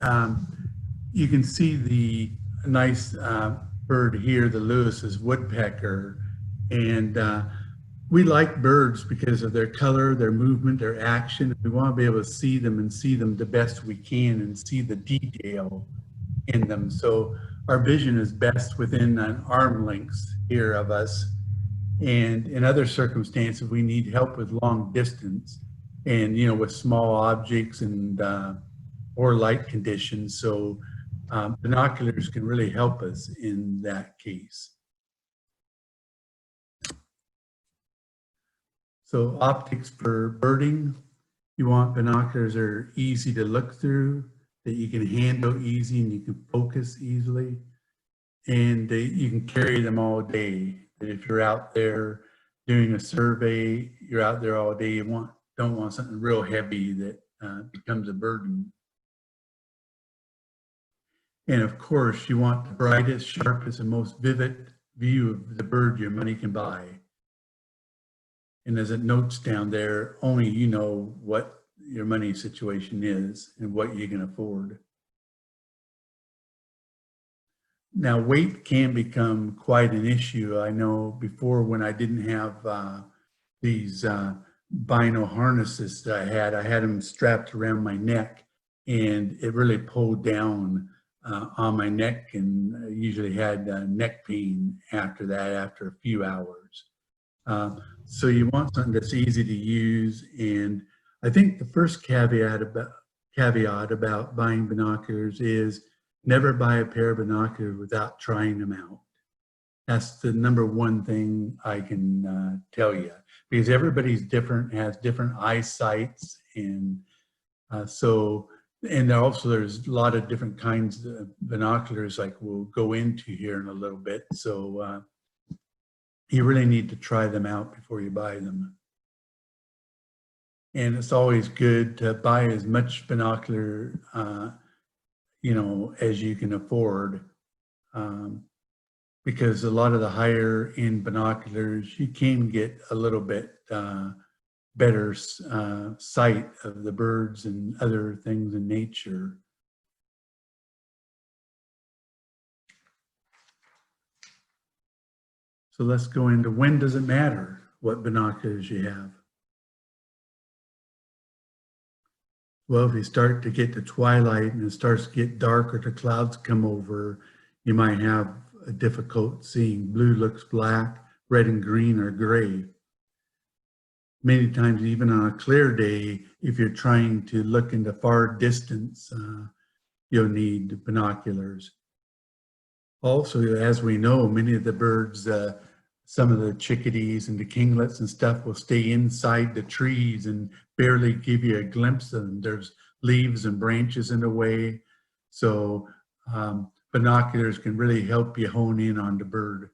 You can see the nice bird here, the Lewis's woodpecker, and we like birds because of their color, their movement, their action. We want to be able to see them and see them the best we can and see the detail in them. So our vision is best within an arm length here of us. And in other circumstances, we need help with long distance and, you know, with small objects and or light conditions. So binoculars can really help us in that case. So optics for birding, you want binoculars that are easy to look through, that you can handle easy and you can focus easily. And you can carry them all day. If you're out there doing a survey, you're out there all day, you don't want something real heavy that becomes a burden. And of course, you want the brightest, sharpest, and most vivid view of the bird your money can buy. And as it notes down there, only you know what your money situation is and what you can afford. Now, weight can become quite an issue. I know before, when I didn't have these bino harnesses that I had them strapped around my neck, and it really pulled down on my neck, and I usually had neck pain after that, after a few hours. So you want something that's easy to use. And I think the first caveat about buying binoculars is never buy a pair of binoculars without trying them out. That's the #1 thing I can tell you, because everybody's different, has different eyesights, and and also there's a lot of different kinds of binoculars, like we'll go into here in a little bit. So you really need to try them out before you buy them. And it's always good to buy as much binocular you know, as you can afford, because a lot of the higher end binoculars, you can get a little bit better sight of the birds and other things in nature. So let's go into, when does it matter what binoculars you have? Well, if you start to get to twilight and it starts to get darker, the clouds come over, you might have a difficult seeing. Blue looks black, red and green are gray. Many times, even on a clear day, if you're trying to look into far distance, you'll need binoculars. Also, as we know, many of the birds, some of the chickadees and the kinglets and stuff will stay inside the trees and barely give you a glimpse of them. There's leaves and branches in the way. So binoculars can really help you hone in on the bird.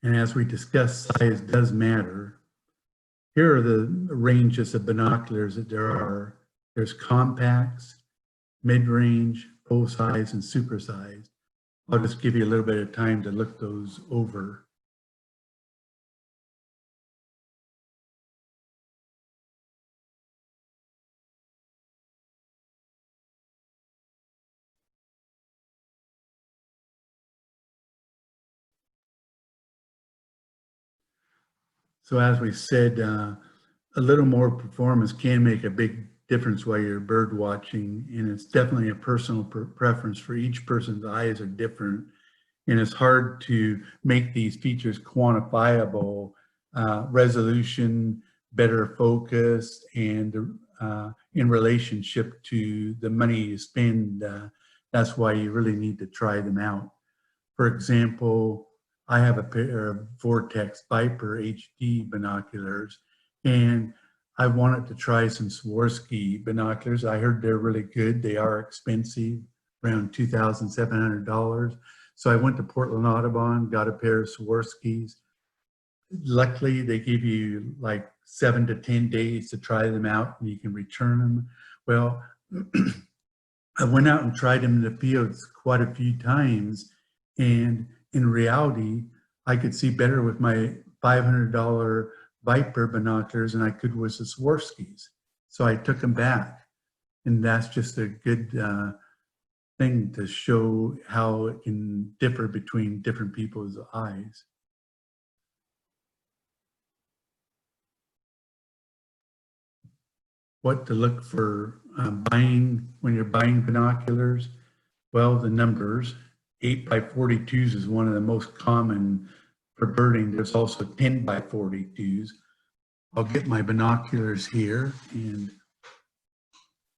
And as we discussed, size does matter. Here are the ranges of binoculars that there are. There's compacts, mid-range, full size, and supersized. I'll just give you a little bit of time to look those over. So as we said, a little more performance can make a big difference while you're bird watching, and it's definitely a personal preference. For each person's eyes are different, and it's hard to make these features quantifiable. Resolution, better focus, and in relationship to the money you spend, that's why you really need to try them out. For example, I have a pair of Vortex Viper HD binoculars, and I wanted to try some Swarovski binoculars. I heard they're really good. They are expensive, around $2,700. So I went to Portland Audubon, got a pair of Swarovskis. Luckily, they give you like 7 to 10 days to try them out, and you can return them. Well, I went out and tried them in the fields quite a few times, and in reality, I could see better with my $500 Viper binoculars than I could with the Swarovskis. So I took them back. And that's just a good thing to show how it can differ between different people's eyes. What to look for when you're buying binoculars? Well, the numbers. 8x42s is one of the most common for birding. There's also 10x42s. I'll get my binoculars here, and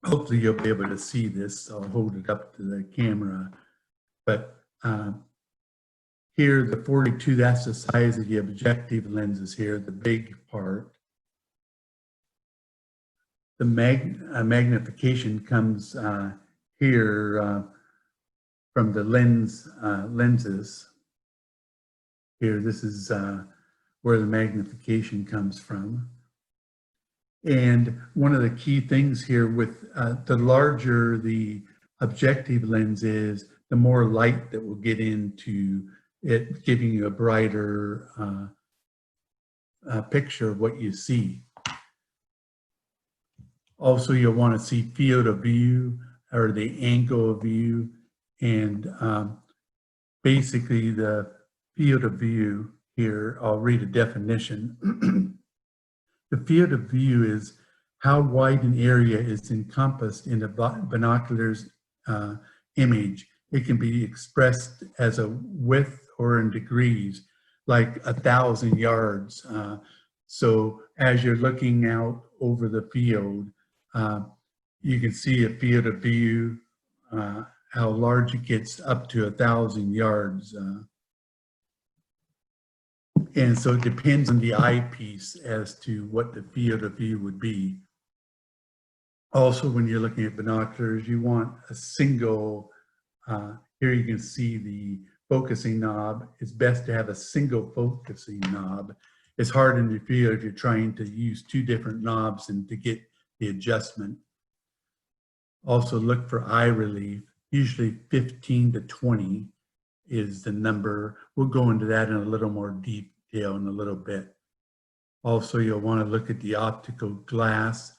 hopefully you'll be able to see this. I'll hold it up to the camera. But here, the 42, that's the size of the objective lenses here, the big part. The magnification comes here from the lenses. Here, this is where the magnification comes from. And one of the key things here with the larger the objective lens is, the more light that will get into it, giving you a brighter picture of what you see. Also, you'll want to see field of view, or the angle of view, and basically the field of view here, I'll read a definition. The field of view is how wide an area is encompassed in the binocular's image. It can be expressed as a width or in degrees, like 1,000 yards. So as you're looking out over the field, you can see a field of view, how large it gets, up to 1,000 yards. And so it depends on the eyepiece as to what the field of view would be. Also, when you're looking at binoculars, you want a single, here you can see the focusing knob. It's best to have a single focusing knob. It's hard in the field if you're trying to use two different knobs and to get the adjustment. Also look for eye relief. Usually 15 to 20 is the number. We'll go into that in a little more detail in a little bit. Also, you'll want to look at the optical glass.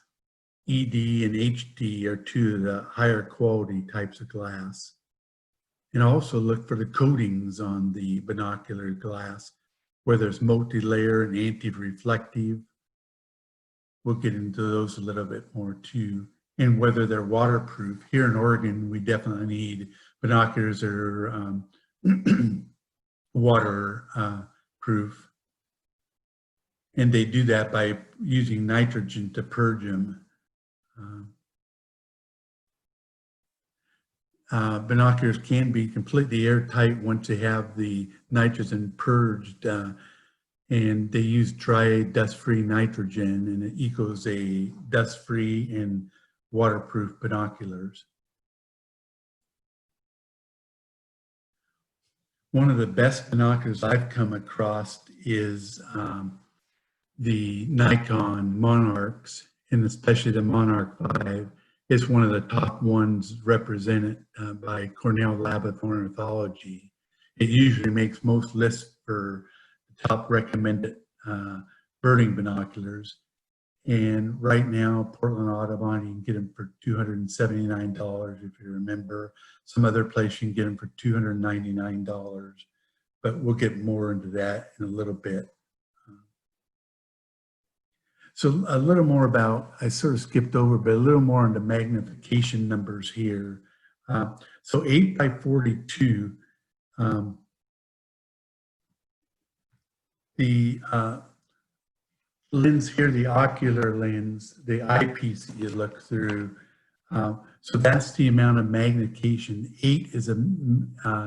ED and HD are two of the higher quality types of glass. And also look for the coatings on the binocular glass, where there's multi-layer and anti-reflective. We'll get into those a little bit more too, and whether they're waterproof. Here in Oregon, we definitely need binoculars that are waterproof. And they do that by using nitrogen to purge them. Binoculars can be completely airtight once they have the nitrogen purged, and they use dry dust-free nitrogen, and it equals a dust-free and waterproof binoculars. One of the best binoculars I've come across is the Nikon Monarchs, and especially the Monarch 5. It's one of the top ones represented by Cornell Lab of Ornithology. It usually makes most lists for top recommended birding binoculars. And right now, Portland Audubon, you can get them for $279 if you remember. Some other place you can get them for $299, but we'll get more into that in a little bit. So a little more about, I sort of skipped over, but a little more on the magnification numbers here. So 8x42, the lens here, the ocular lens, the eyepiece that you look through, so that's the amount of magnification. 8 is a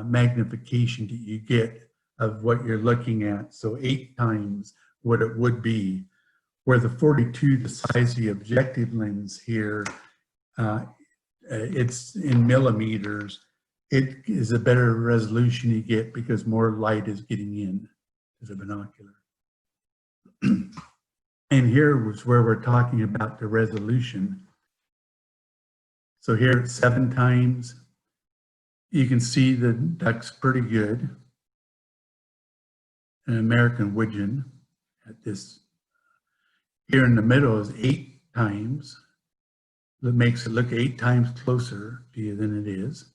magnification that you get of what you're looking at, so 8 times what it would be. Where the 42, the size of the objective lens here, it's in millimeters. It is a better resolution you get because more light is getting in to the binocular. And here was where we're talking about the resolution. So here it's 7 times. You can see the duck's pretty good. an American widgeon at this. Here in the middle is 8 times. That makes it look 8 times closer to you than it is.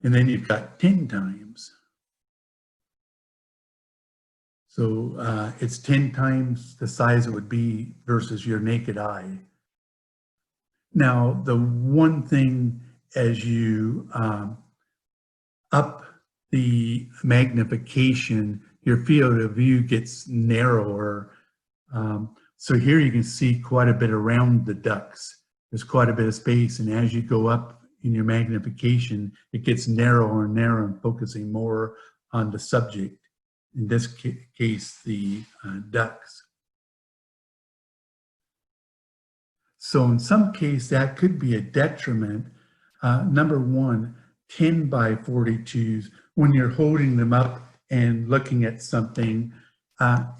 And then you've got 10 times. So it's 10 times the size it would be versus your naked eye. Now, the one thing as you up the magnification, your field of view gets narrower. So here you can see quite a bit around the ducks. There's quite a bit of space, and as you go up in your magnification, it gets narrower and narrower and focusing more on the subject. In this case, the ducks. So in some case, that could be a detriment. Number one, 10 by 42s, when you're holding them up and looking at something,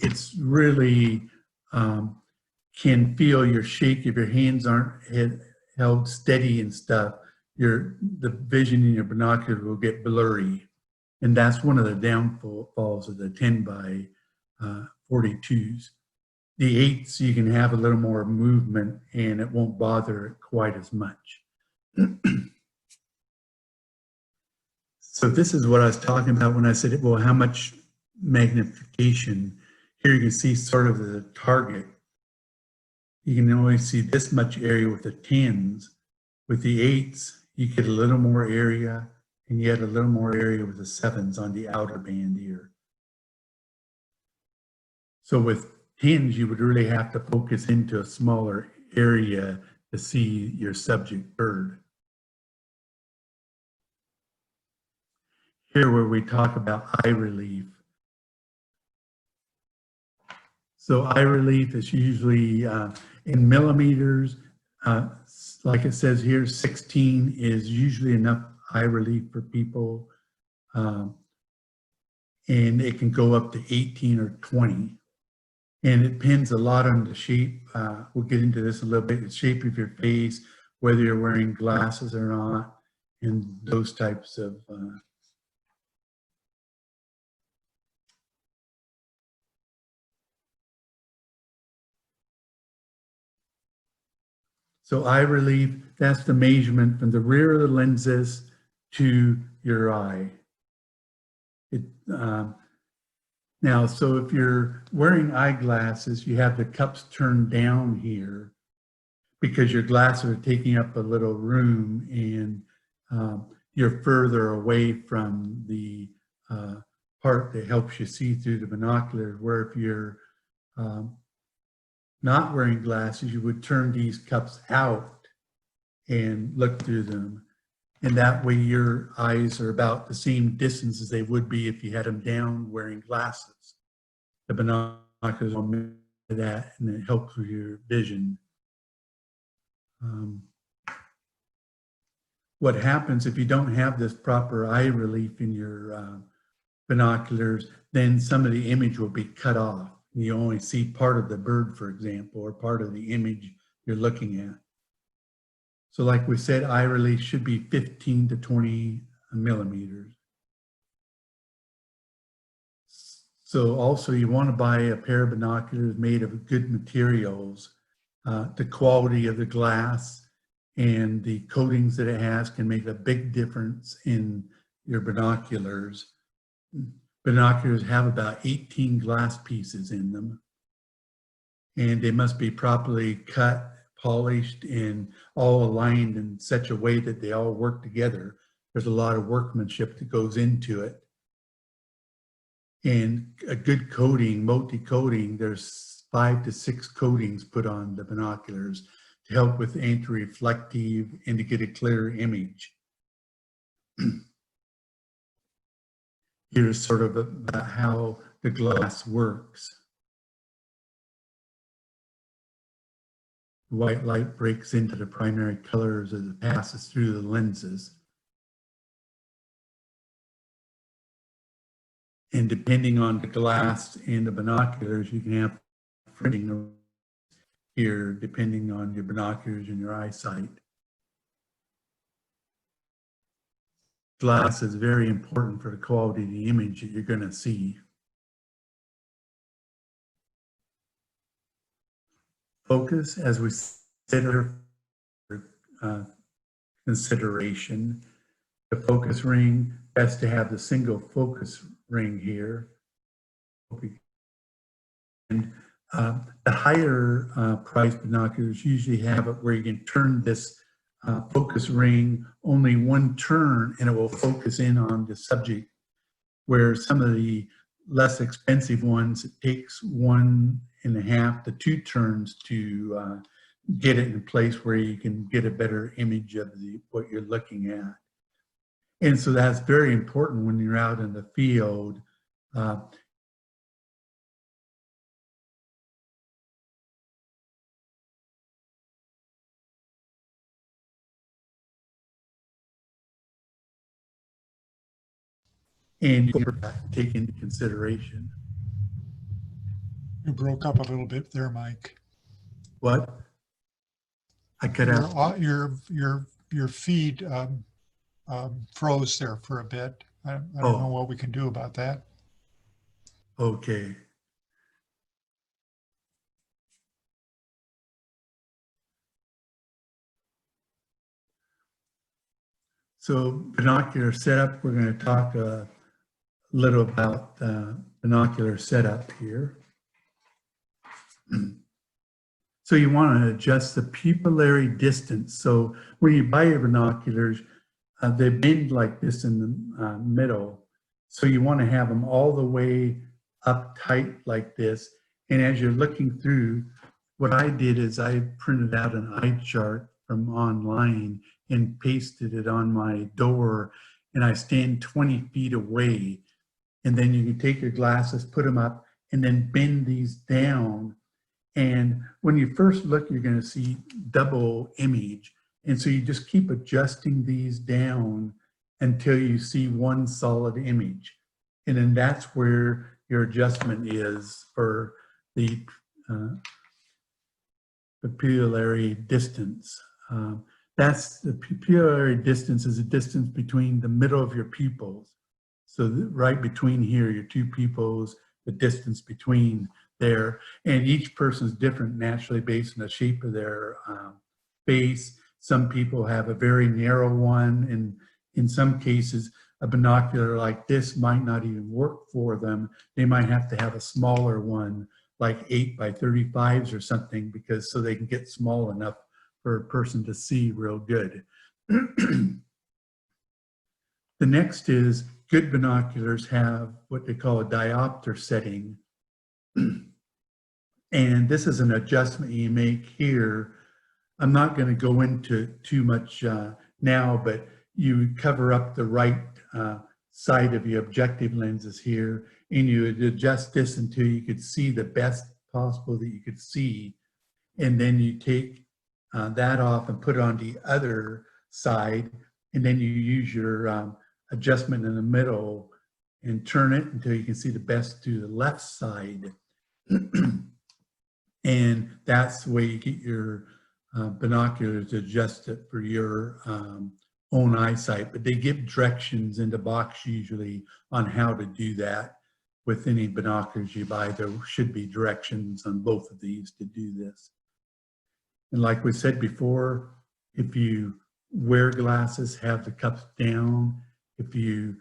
it's really can feel your shake if your hands aren't held steady and stuff. The vision in your binocular will get blurry. And that's one of the downfalls of the 10 by 42s. The 8s, you can have a little more movement and it won't bother it quite as much. So this is what I was talking about when I said, well, how much magnification? Here you can see sort of the target. You can only see this much area with the 10s. With the 8s, you get a little more area, and you get a little more area with the 7s on the outer band here. So with 10s, you would really have to focus into a smaller area to see your subject bird. Here where we talk about eye relief. So eye relief is usually in millimeters. Like it says here, 16 is usually enough eye relief for people. And it can go up to 18 or 20. And it depends a lot on the shape. We'll get into this a little bit. The shape of your face, whether you're wearing glasses or not, and those types of So eye relief, that's the measurement from the rear of the lenses to your eye. Now, so if you're wearing eyeglasses, you have the cups turned down here because your glasses are taking up a little room and you're further away from the part that helps you see through the binoculars, where if you're not wearing glasses, you would turn these cups out and look through them. And that way your eyes are about the same distance as they would be if you had them down wearing glasses. The binoculars will measure that, and it helps with your vision. What happens if you don't have this proper eye relief in your binoculars, then some of the image will be cut off. You only see part of the bird, for example, or part of the image you're looking at. So like we said, eye relief should be 15 to 20 millimeters. So also you want to buy a pair of binoculars made of good materials. The quality of the glass and the coatings that it has can make a big difference in your binoculars. Binoculars have about 18 glass pieces in them, and they must be properly cut, polished, and all aligned in such a way that they all work together. There's a lot of workmanship that goes into it. And a good coating, multi-coating, there's 5 to 6 coatings put on the binoculars to help with anti-reflective and to get a clear image. Here's sort of about how the glass works. White light breaks into the primary colors as it passes through the lenses. And depending on the glass and the binoculars, you can have fringing here depending on your binoculars and your eyesight. Glass is very important for the quality of the image that you're going to see. focus, as we said earlier, consideration. The focus ring, best to have the single focus ring here. And the higher price binoculars usually have it where you can turn this focus ring only one turn and it will focus in on the subject, where some of the less expensive ones, it takes 1.5 to 2 turns to get it in place where you can get a better image of what you're looking at. And so that's very important when you're out in the field. And you take into consideration. You broke up a little bit there, Mike. What? I cut out. Your feed froze there for a bit. I don't know what we can do about that. Okay. So binocular setup, we're going to talk a little about binocular setup here. So you want to adjust the pupillary distance. So when you buy your binoculars, they bend like this in the middle. So you want to have them all the way up tight like this. And as you're looking through, what I did is I printed out an eye chart from online and pasted it on my door, and I stand 20 feet away. And then you can take your glasses, put them up, and then bend these down. And when you first look, you're going to see double image. And so you just keep adjusting these down until you see one solid image. And then that's where your adjustment is for the pupillary distance. That's the pupillary distance is the distance between the middle of your pupils. So right between here, your two pupils, the distance between there, and each person's different naturally based on the shape of their face. Some people have a very narrow one, and in some cases, a binocular like this might not even work for them. They might have to have a smaller one, like 8 by 35s or something, because so they can get small enough for a person to see real good. The next is good binoculars have what they call a diopter setting. And this is an adjustment you make here. I'm not going to go into too much now, but you cover up the right side of your objective lenses here, and you adjust this until you could see the best possible that you could see. And then you take that off and put it on the other side, and then you use your adjustment in the middle and turn it until you can see the best to the left side. And that's the way you get your binoculars to adjust it for your own eyesight. But they give directions in the box usually on how to do that. With any binoculars you buy, there should be directions on both of these to do this. And like we said before, if you wear glasses, have the cups down. If you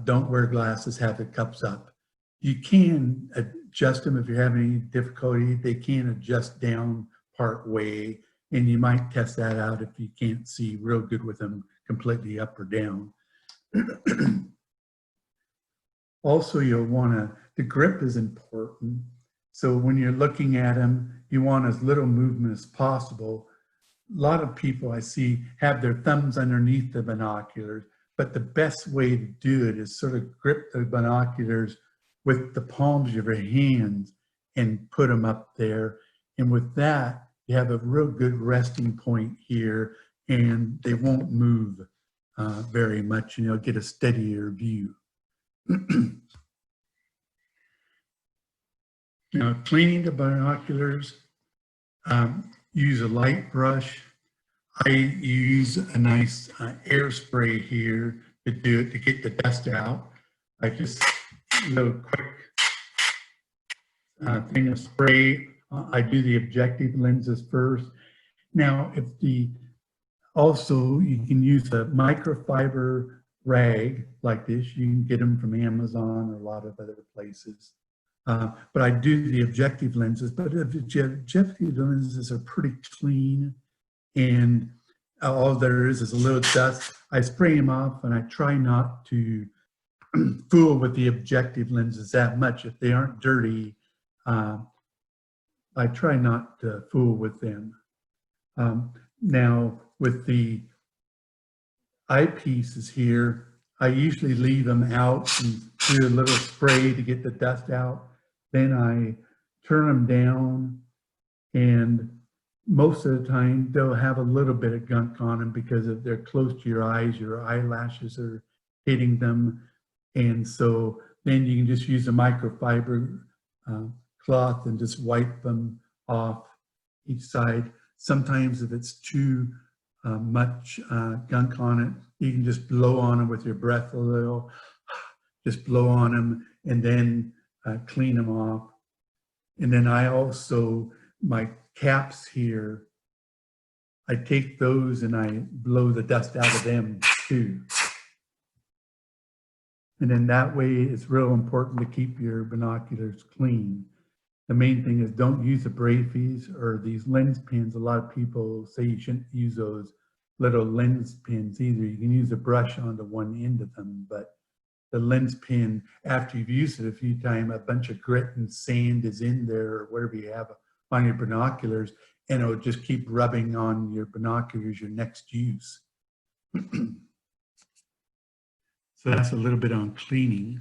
don't wear glasses, have the cups up. You can adjust them if you're having any difficulty. They can adjust down part way, and you might test that out if you can't see real good with them completely up or down. Also, you'll want to, the grip is important. So when you're looking at them, you want as little movement as possible. A lot of people I see have their thumbs underneath the binoculars, but the best way to do it is sort of grip the binoculars with the palms of your hands and put them up there. And with that, you have a real good resting point here, and they won't move very much, and you'll get a steadier view. Now, cleaning the binoculars, use a light brush. I use a nice air spray here to do it, to get the dust out. I just a little quick thing of spray I do the objective lenses first. Now, also you can use a microfiber rag like this. You can get them from Amazon or a lot of other places. But I do the objective lenses, but the objective lenses are pretty clean, and all there is a little dust. I spray them off, and I try not to fool with the objective lenses that much. If they aren't dirty, I try not to fool with them. Now, with the eyepieces here, I usually leave them out and do a little spray to get the dust out. Then I turn them down, and most of the time they'll have a little bit of gunk on them because if they're close to your eyes, your eyelashes are hitting them. And so then you can just use a microfiber cloth and just wipe them off each side. Sometimes if it's too much gunk on it, you can just blow on them with your breath a little, just blow on them and then clean them off. And then I also, my caps here, I take those and I blow the dust out of them too. And then that way it's real important to keep your binoculars clean. The main thing is don't use the brafies or these lens pins. A lot of people say you shouldn't use those little lens pins either. You can use a brush onto one end of them, but the lens pin, after you've used it a few times, a bunch of grit and sand is in there or whatever you have on your binoculars, and it'll just keep rubbing on your binoculars your next use. So that's a little bit on cleaning.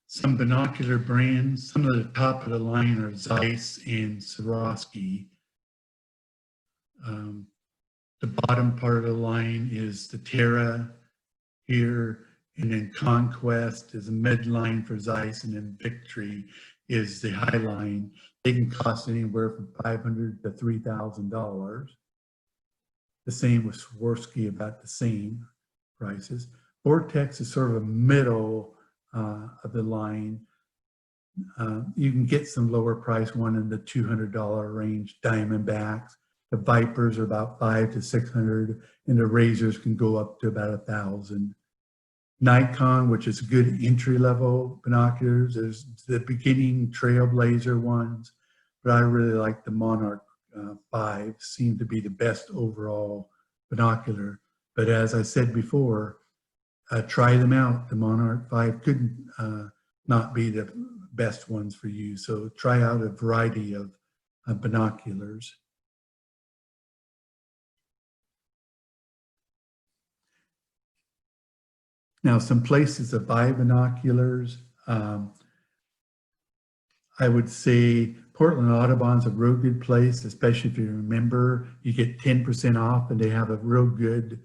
Some binocular brands, some of the top of the line are Zeiss and Swarovski. The bottom part of the line is the Terra here, and then Conquest is a midline for Zeiss, and then Victory is the high line. They can cost anywhere from $500 to $3,000. The same with Swarovski, about the same prices. Vortex is sort of a middle of the line. You can get some lower price one in the $200 range, Diamondbacks. The Vipers are about $500 to $600, and the Razors can go up to about $1,000. Nikon, which is good entry-level binoculars, there's the beginning Trailblazer ones, but I really like the Monarch 5, seem to be the best overall binocular. But as I said before, try them out. The Monarch 5 could not be the best ones for you, so try out a variety of binoculars. Now, some places to buy binoculars, I would say Portland Audubon's a real good place, especially if you're a member. You get 10% off, and they have a real good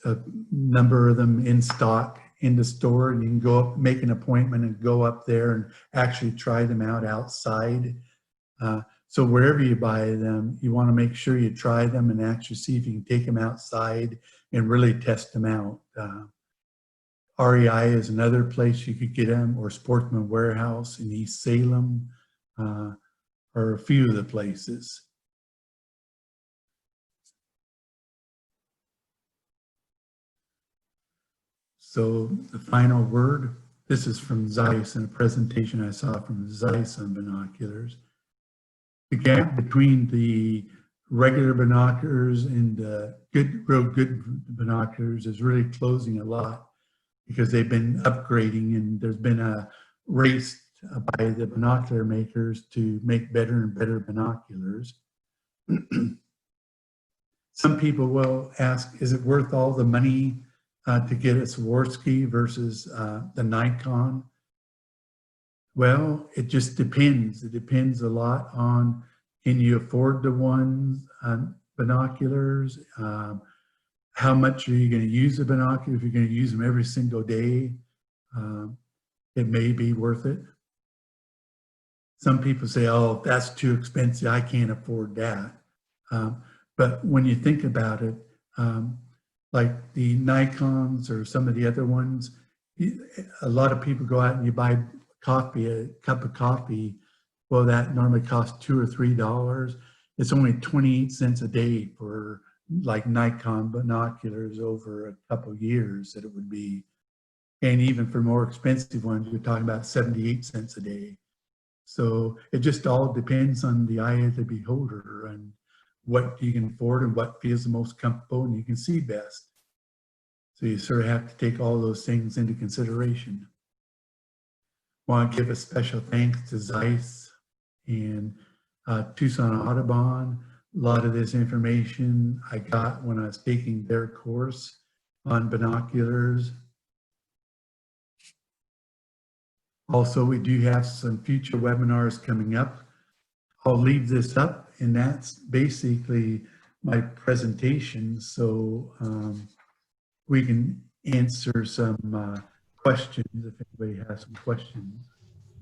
a number of them in stock in the store, and you can go up, make an appointment and go up there and actually try them out outside. So wherever you buy them, you want to make sure you try them and actually see if you can take them outside and really test them out. REI is another place you could get them, or Sportsman Warehouse in East Salem, are a few of the places. So the final word, this is from Zeiss in a presentation I saw from Zeiss on binoculars. The gap between the regular binoculars and the real good binoculars is really closing a lot because they've been upgrading, and there's been a race by the binocular makers to make better and better binoculars. Some people will ask, is it worth all the money to get a Swarovski versus the Nikon? Well, it just depends. It depends a lot on, can you afford the ones binoculars? How much are you going to use the binoculars? If you're going to use them every single day, it may be worth it. Some people say, oh, that's too expensive, I can't afford that. But when you think about it, like the Nikons or some of the other ones, a lot of people go out and you buy coffee, a cup of coffee, well, that normally costs $2 or $3. It's only 28 cents a day for like Nikon binoculars over a couple of years that it would be. And even for more expensive ones, you're talking about 78 cents a day. So it just all depends on the eye of the beholder and what you can afford and what feels the most comfortable and you can see best. So you sort of have to take all those things into consideration. Want to give a special thanks to Zeiss and Tucson Audubon. A lot of this information I got when I was taking their course on binoculars. Also, we do have some future webinars coming up. I'll leave this up, and that's basically my presentation. So we can answer some questions if anybody has some questions.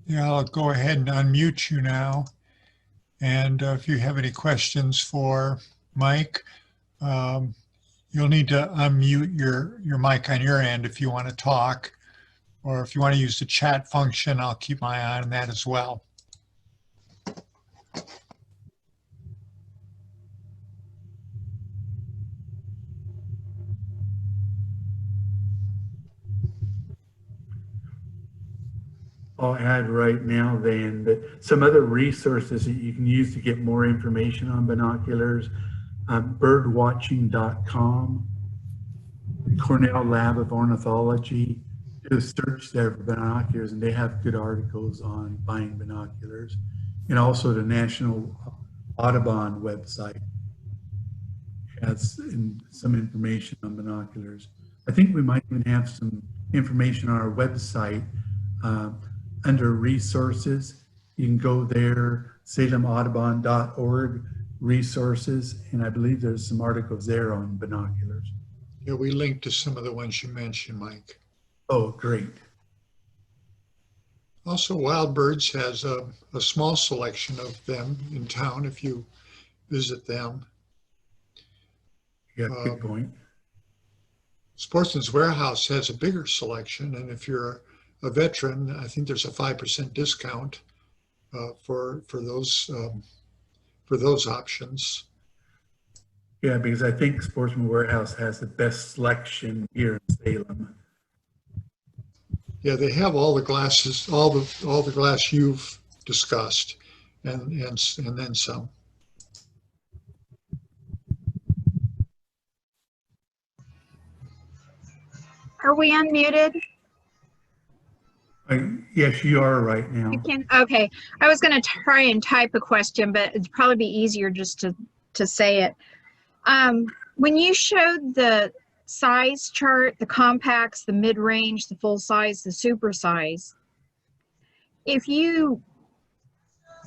Yeah, I'll go ahead and unmute you now. And if you have any questions for Mike, you'll need to unmute your mic on your end if you want to talk, or if you want to use the chat function, I'll keep my eye on that as well. I'll add right now then that some other resources that you can use to get more information on binoculars, birdwatching.com, Cornell Lab of Ornithology. Do a search there for binoculars and they have good articles on buying binoculars. And also the National Audubon website has some information on binoculars. I think we might even have some information on our website under resources. You can go there, SalemAudubon.org, resources, and I believe there's some articles there on binoculars. Yeah, we linked to some of the ones you mentioned, Mike. Oh, great. Also, Wild Birds has a small selection of them in town if you visit them. Yeah, good point. Sportsman's Warehouse has a bigger selection, and if you're a veteran, I think there's a 5% discount for those options. Yeah, because I think Sportsman Warehouse has the best selection here in Salem. Yeah, they have all the glasses, all the glass you've discussed, and then some. Are we unmuted? Yes, you are right now. You can. Okay. I was going to try and type a question, but it'd probably be easier just to say it. When you showed the size chart, the compacts, the mid-range, the full size, the super size, if you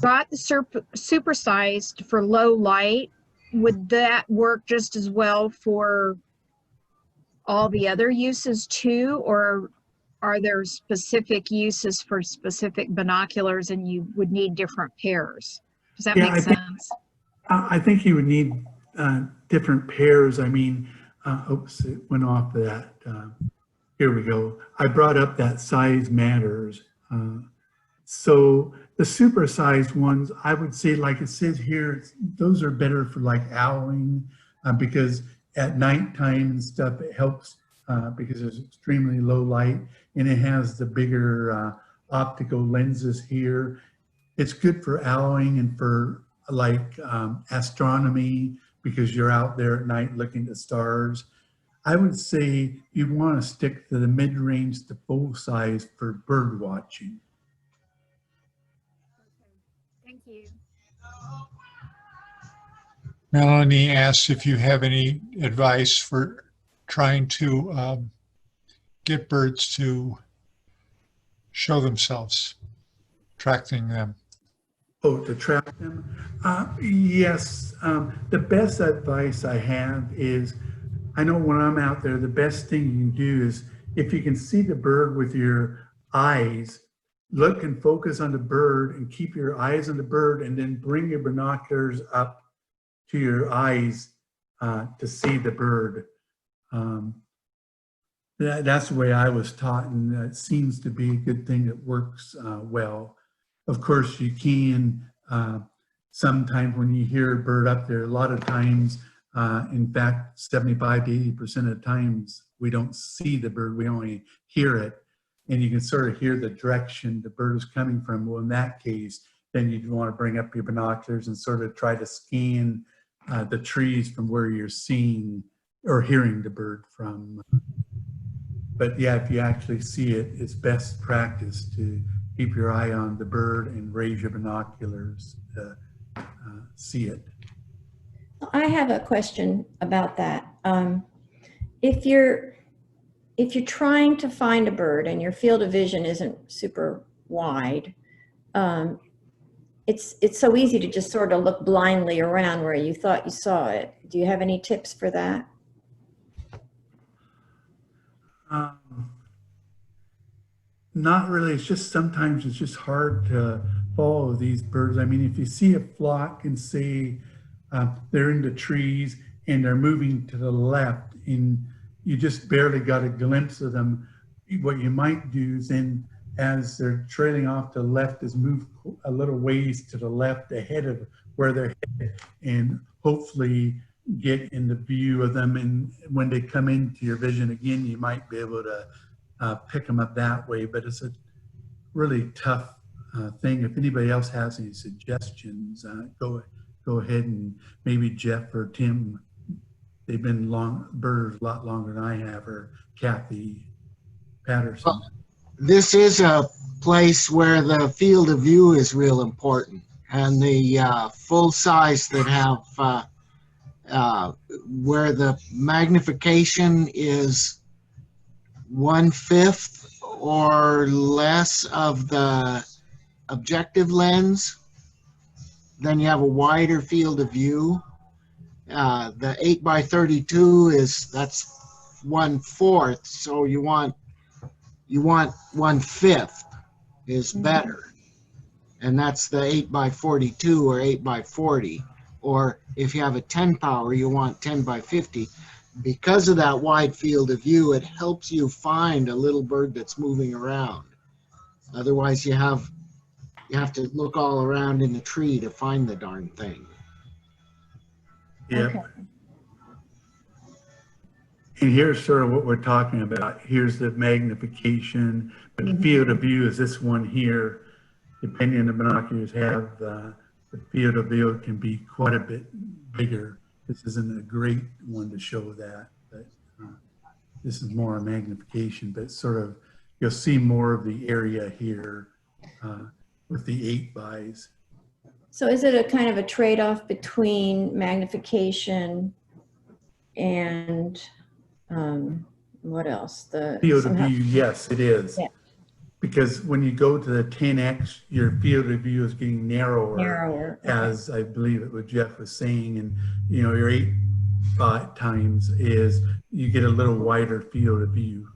got the super sized for low light, would that work just as well for all the other uses too, or are there specific uses for specific binoculars and you would need different pairs? Does that make sense? I think you would need different pairs. I mean, oops, it went off of that. Here we go. I brought up that size matters. So the supersized ones, I would say, like it says here, those are better for like owling because at nighttime and stuff, it helps because there's extremely low light and it has the bigger optical lenses here. It's good for owling and for like astronomy because you're out there at night looking at stars. I would say you want to stick to the mid-range to full size for bird watching. Thank you. Melanie asks if you have any advice for trying to get birds to show themselves, attracting them. Oh, to track them? Yes. The best advice I have is, I know when I'm out there, the best thing you can do is if you can see the bird with your eyes, look and focus on the bird and keep your eyes on the bird and then bring your binoculars up to your eyes to see the bird. That's the way I was taught, and it seems to be a good thing that works well. Of course, you can, sometimes when you hear a bird up there, a lot of times, in fact, 75 to 80% of the times, we don't see the bird, we only hear it. And you can sort of hear the direction the bird is coming from. Well, in that case, then you'd want to bring up your binoculars and sort of try to scan the trees from where you're seeing or hearing the bird from. But yeah, if you actually see it, it's best practice to keep your eye on the bird and raise your binoculars to see it. I have a question about that. If you're trying to find a bird and your field of vision isn't super wide, it's so easy to just sort of look blindly around where you thought you saw it. Do you have any tips for that? Not really. It's just sometimes it's just hard to follow these birds. I mean, if you see a flock and say they're in the trees and they're moving to the left and you just barely got a glimpse of them, what you might do is then as they're trailing off to the left is move a little ways to the left ahead of where they're headed and hopefully get in the view of them. And when they come into your vision again, you might be able to pick them up that way, but it's a really tough thing. If anybody else has any suggestions, go ahead, and maybe Jeff or Tim, they've been birders a lot longer than I have, or Kathy Patterson. Well, this is a place where the field of view is real important, and the full size that have where the magnification is 1/5 or less of the objective lens, then you have a wider field of view. The 8x32 that's 1/4, so you want 1/5 is better, and that's the 8x42 or 8x40. Or if you have a 10 power, you want 10x50. Because of that wide field of view, it helps you find a little bird that's moving around. Otherwise, you have to look all around in the tree to find the darn thing. Yeah. Okay. And here's sort of what we're talking about. Here's the magnification, but the field of view is this one here. Depending on the binoculars have, the field of view can be quite a bit bigger. This isn't a great one to show that, but this is more a magnification, but sort of, you'll see more of the area here with the 8x. So is it a kind of a trade-off between magnification and what else? The Field of view, yes, it is. Yeah. Because when you go to the 10x, your field of view is getting narrower. Okay. As I believe it what Jeff was saying, and you know, your 8 times is you get a little wider field of view.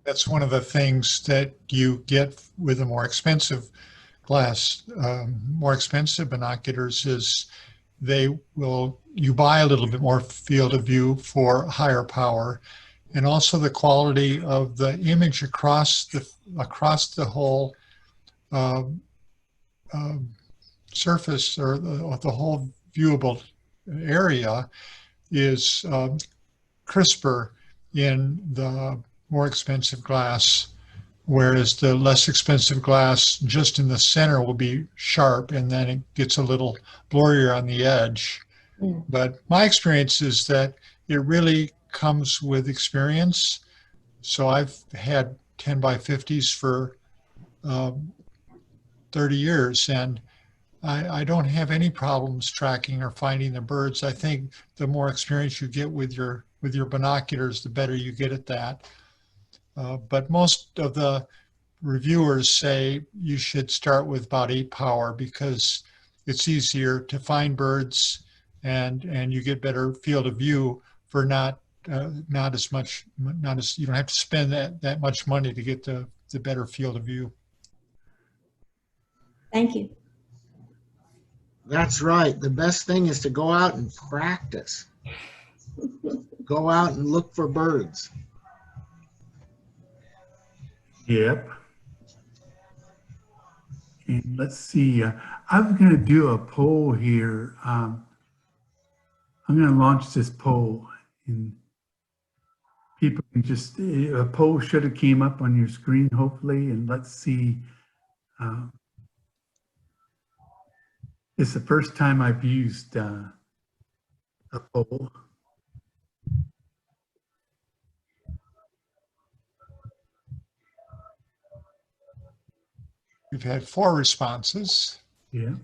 That's one of the things that you get with a more expensive glass, more expensive binoculars, is you buy a little bit more field of view for higher power, and also the quality of the image across the whole surface, or the whole viewable area is crisper in the more expensive glass, whereas the less expensive glass just in the center will be sharp, and then it gets a little blurrier on the edge. But my experience is that it really comes with experience. So I've had 10x50s for 30 years, and I don't have any problems tracking or finding the birds. I think the more experience you get with your binoculars, the better you get at that. But most of the reviewers say you should start with about 8 power because it's easier to find birds, and you get better field of view for not as much, you don't have to spend that much money to get the better field of view. Thank you. That's right. The best thing is to go out and practice. Go out and look for birds. Yep. And let's see, I was going to do a poll here. I'm going to launch this poll, and people can just, a poll should have came up on your screen, hopefully, and let's see. It's the first time I've used a poll. We've had 4 responses, Yep.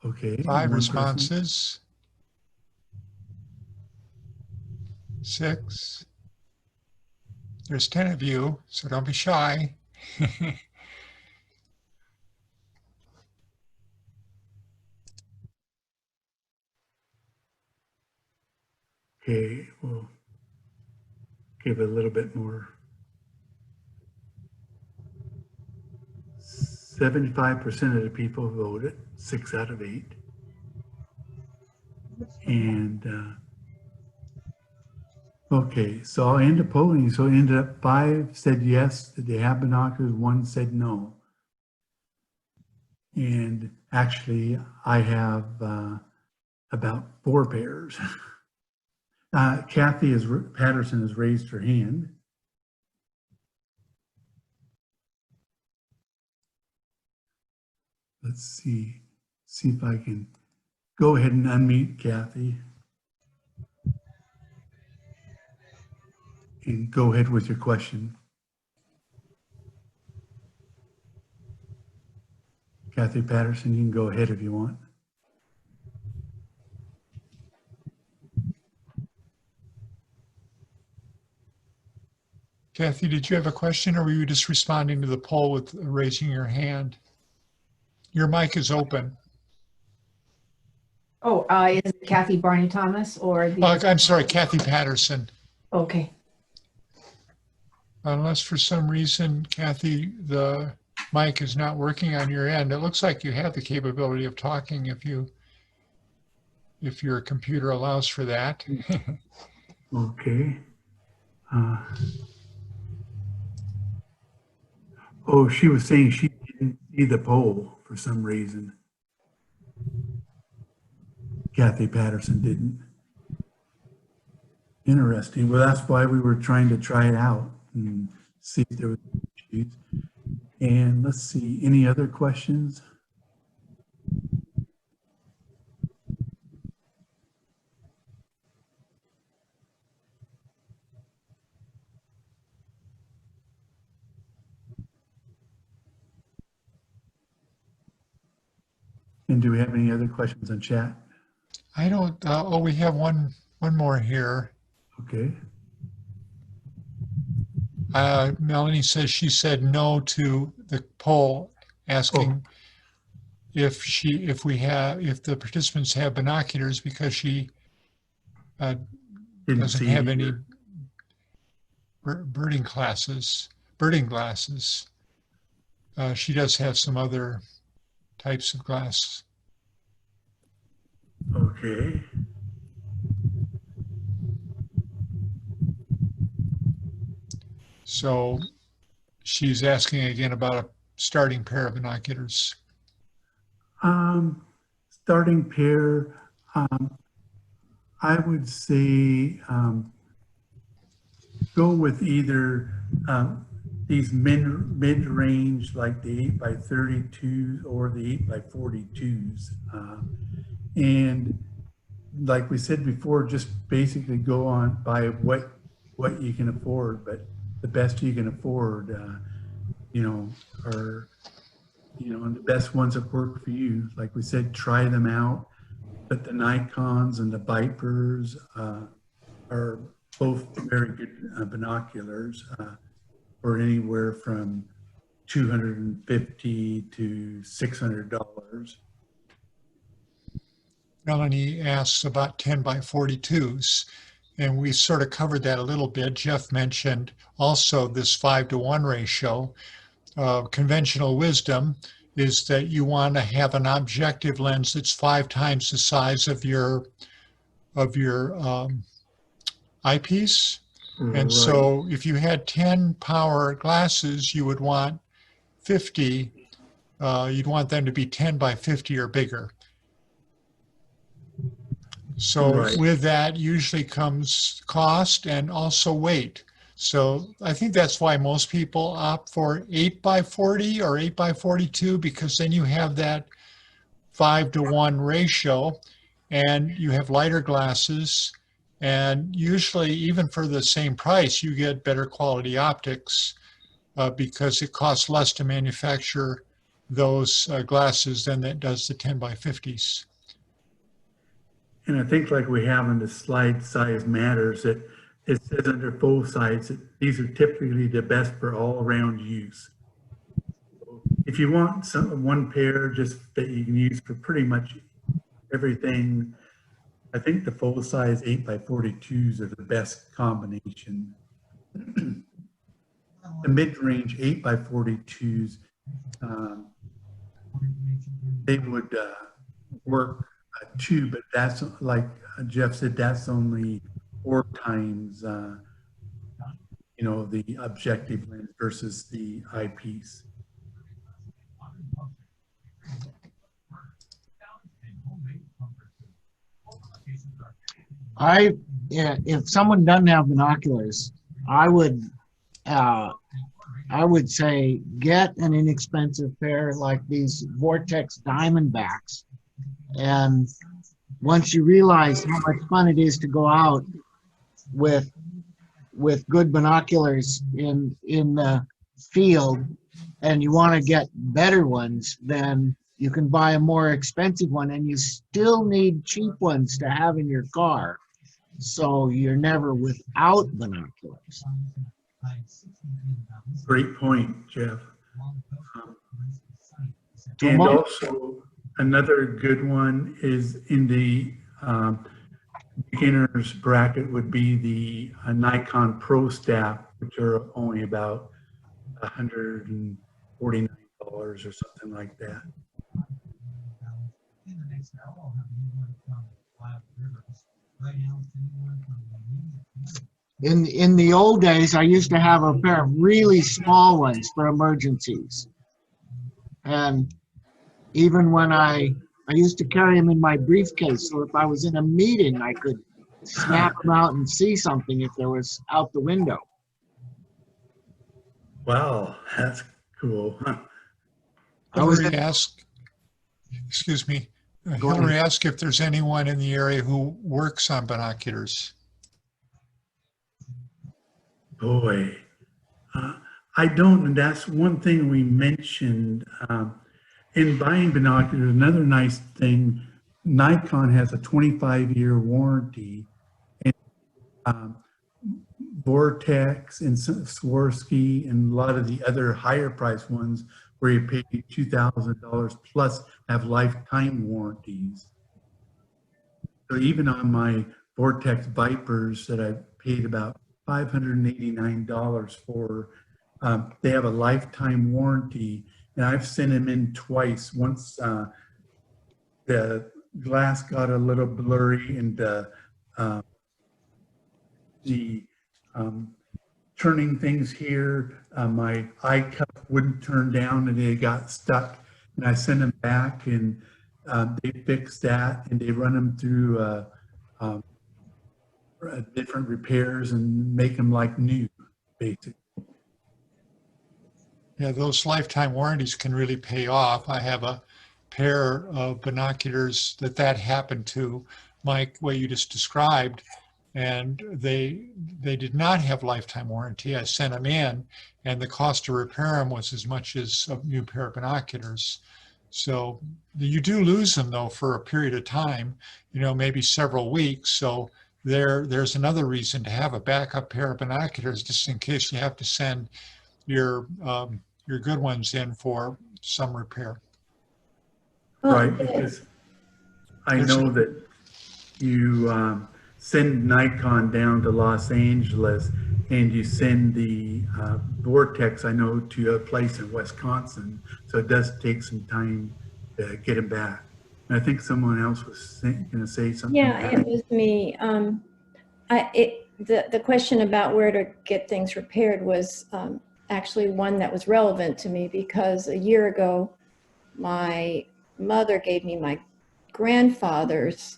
Okay. 5 one person. responses, 6. There's 10 of you, so don't be shy. Okay, we'll give it a little bit more. 75% of the people voted, 6 out of 8. And okay, so I'll end the polling. So it ended up 5 said yes, that they have binoculars, 1 said no. And actually, I have about 4 pairs. Kathy Patterson has raised her hand. Let's see if I can go ahead and unmute Kathy. And go ahead with your question. Kathy Patterson, you can go ahead if you want. Kathy, did you have a question, or were you just responding to the poll with raising your hand? Your mic is open. Oh, is it Kathy Barney Thomas or the? I'm sorry, Kathy Patterson. Okay. Unless for some reason, Kathy, the mic is not working on your end. It looks like you have the capability of talking if your computer allows for that. Okay. Oh, she was saying she didn't see the poll for some reason. Kathy Patterson didn't. Interesting. Well, that's why we were trying to try it out and see if there was issues. And let's see, any other questions? And do we have any other questions on chat? I don't, oh, we have one more here. Okay. Melanie says she said no to the poll asking if the participants have binoculars because she doesn't have any birding glasses. She does have some other types of glass. Okay. So she's asking again about a starting pair of binoculars. Starting pair, I would say go with either these mid-range, like the 8x32s or the 8x42s. And like we said before, just basically go on by what you can afford, but the best you can afford, are, and the best ones that work for you. Like we said, try them out. But the Nikons and the Vipers are both very good binoculars for anywhere from $250 to $600. Melanie asks about 10x42s, and we sort of covered that a little bit. Jeff mentioned also this 5-to-1 ratio. Conventional wisdom is that you want to have an objective lens that's 5 times the size of your eyepiece. And so if you had 10 power glasses, you would want 50, you'd want them to be 10 by 50 or bigger. So Right. with that usually comes cost and also weight. So I think that's why most people opt for 8 by 40 or 8 by 42, because then you have that 5-to-1 ratio and you have lighter glasses. And usually, even for the same price, you get better quality optics because it costs less to manufacture those glasses than it does the 10 by 50s. And I think like we have in the slide, size matters, that it says under full size that these are typically the best for all around use. If you want one pair just that you can use for pretty much everything, I think the full size 8 by 42s are the best combination. The mid-range 8 by 42s, they would work too, but that's like Jeff said, that's only 4 times, you know, the objective lens versus the eyepiece. If someone doesn't have binoculars, I would say get an inexpensive pair like these Vortex Diamondbacks. And once you realize how much fun it is to go out with good binoculars in the field, and you want to get better ones, then you can buy a more expensive one, and you still need cheap ones to have in your car. So you're never without binoculars. Great point, Jeff. So And most- also another good one is in the beginner's bracket would be the Nikon Pro Staff, which are only about $149 or something like that. In the old days, I used to have a pair of really small ones for emergencies. And even when I used to carry them in my briefcase, so if I was in a meeting, I could snap them out and see something if there was out the window. Wow, that's cool. Hillary asked, excuse me, Hillary asked if there's anyone in the area who works on binoculars. Boy, I don't, and that's one thing we mentioned in buying binoculars. Another nice thing, Nikon has a 25-year warranty, and Vortex and Swarovski and a lot of the other higher price ones where you pay $2,000 plus have lifetime warranties. So even on my Vortex Vipers that I paid about $589 for, they have a lifetime warranty, and I've sent them in twice. Once the glass got a little blurry and the turning things here, my eye cup wouldn't turn down and they got stuck, and I sent them back and they fixed that, and they run them through different repairs and make them like new, basically. Yeah, those lifetime warranties can really pay off. I have a pair of binoculars that happened to, Mike, what you just described, and they did not have lifetime warranty. I sent them in, and the cost to repair them was as much as a new pair of binoculars. So you do lose them though for a period of time, you know, maybe several weeks. So there's another reason to have a backup pair of binoculars just in case you have to send your good ones in for some repair. Right, because I know that you send Nikon down to Los Angeles and you send the Vortex, I know, to a place in Wisconsin. So it does take some time to get them back. And I think someone else was going to say something. Yeah, it was me. the question about where to get things repaired was actually one that was relevant to me, because a year ago, my mother gave me my grandfather's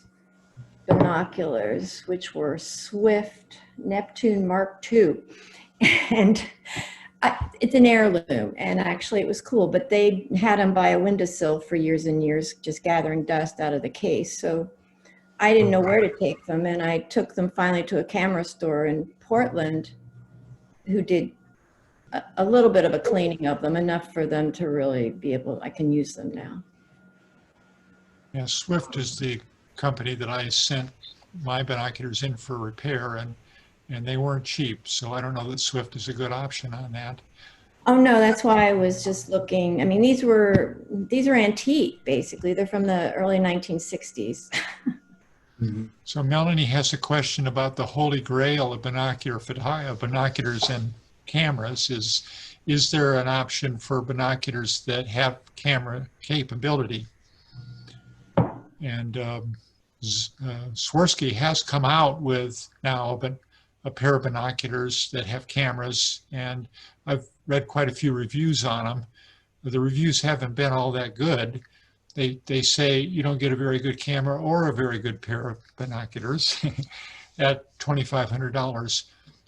binoculars, which were Swift Neptune Mark II. And it's an heirloom, and actually it was cool, but they had them by a windowsill for years and years, just gathering dust out of the case. So I didn't know where to take them, and I took them finally to a camera store in Portland who did a little bit of a cleaning of them, enough for them to really be able, I can use them now. Yeah, Swift is the company that I sent my binoculars in for repair, and they weren't cheap. So I don't know that Swift is a good option on that. Oh no, that's why I was just looking. I mean, these are antique, basically. They're from the early 1960s. So Melanie has a question about the holy grail of binoculars and cameras. Is there an option for binoculars that have camera capability? And Swirsky has come out with now a pair of binoculars that have cameras, and I've read quite a few reviews on them. The reviews haven't been all that good. They say you don't get a very good camera or a very good pair of binoculars at $2,500.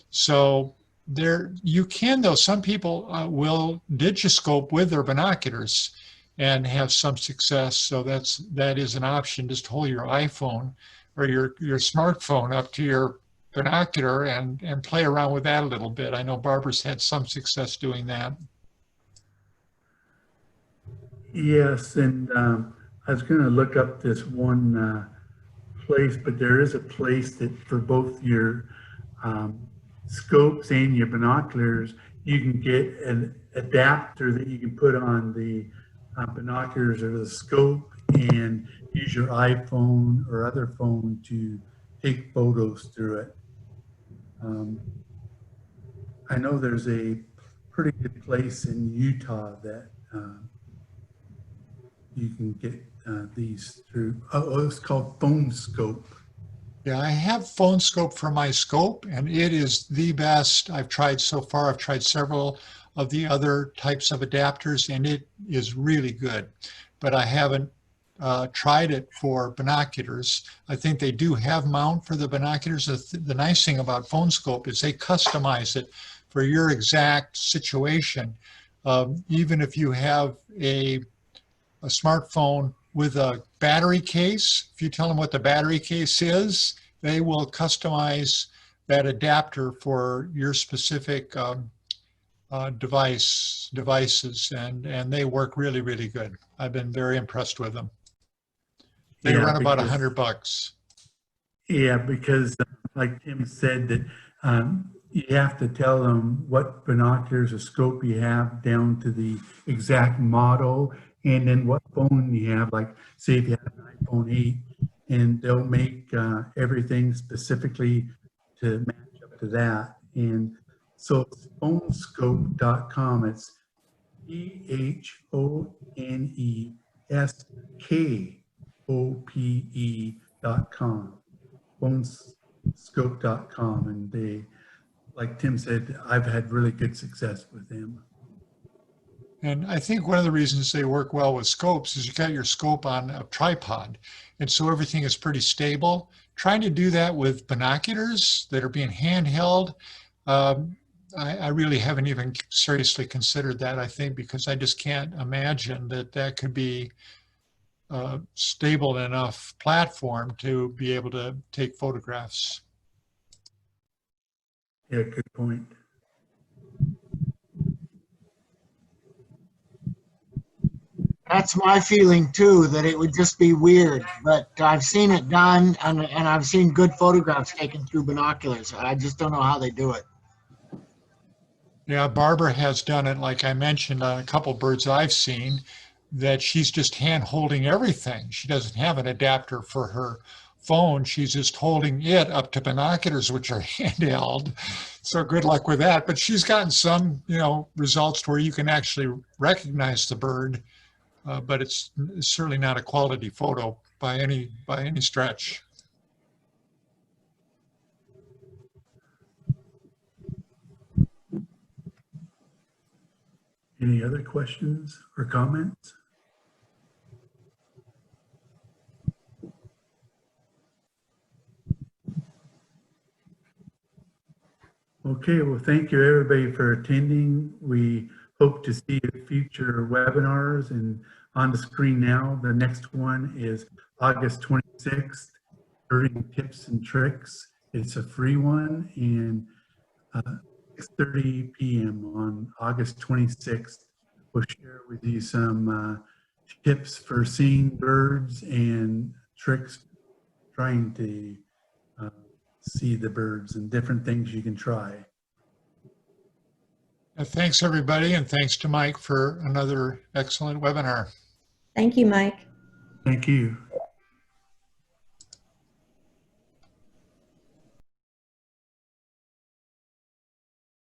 So there, you can though, some people will digiscope with their binoculars and have some success. So that is an option. Just hold your iPhone or your smartphone up to your binocular and play around with that a little bit. I know Barbara's had some success doing that. Yes, and I was going to look up this one place, but there is a place that for both your scopes and your binoculars, you can get an adapter that you can put on the binoculars or the scope and use your iPhone or other phone to take photos through it. I know there's a pretty good place in Utah that you can get these through. Oh, it's called Phone Scope. Yeah, I have Phone Scope for my scope, and it is the best I've tried so far. I've tried several of the other types of adapters, and it is really good. But I haven't tried it for binoculars. I think they do have mount for the binoculars. The nice thing about Phone Scope is they customize it for your exact situation. Even if you have a smartphone with a battery case, if you tell them what the battery case is, they will customize that adapter for your specific devices, and they work really, really good. I've been very impressed with them. They run about $100. Yeah, because like Tim said, that you have to tell them what binoculars or scope you have down to the exact model, and then what phone you have. Like say if you have an iPhone 8, and they'll make everything specifically to match up to that. And so it's phonescope.com. It's PHONESKOPE.com. Phonescope.com. And they, like Tim said, I've had really good success with them. And I think one of the reasons they work well with scopes is you got your scope on a tripod, and so everything is pretty stable. Trying to do that with binoculars that are being handheld, I really haven't even seriously considered that, I think, because I just can't imagine that that could be a stable enough platform to be able to take photographs. Yeah, good point. That's my feeling too, that it would just be weird, but I've seen it done, and I've seen good photographs taken through binoculars. I just don't know how they do it. Yeah, Barbara has done it, like I mentioned, on a couple birds I've seen, that she's just hand holding everything. She doesn't have an adapter for her phone. She's just holding it up to binoculars, which are handheld. So good luck with that. But she's gotten some, results where you can actually recognize the bird. But it's certainly not a quality photo by any stretch. Any other questions or comments? Okay, well, thank you everybody for attending. We hope to see you at future webinars, and on the screen now, the next one is August 26th, Birding Tips and Tricks. It's a free one, and 6:30 p.m. on August 26th. We'll share with you some tips for seeing birds and tricks trying to see the birds and different things you can try. Thanks, everybody, and thanks to Mike for another excellent webinar. Thank you, Mike. Thank you.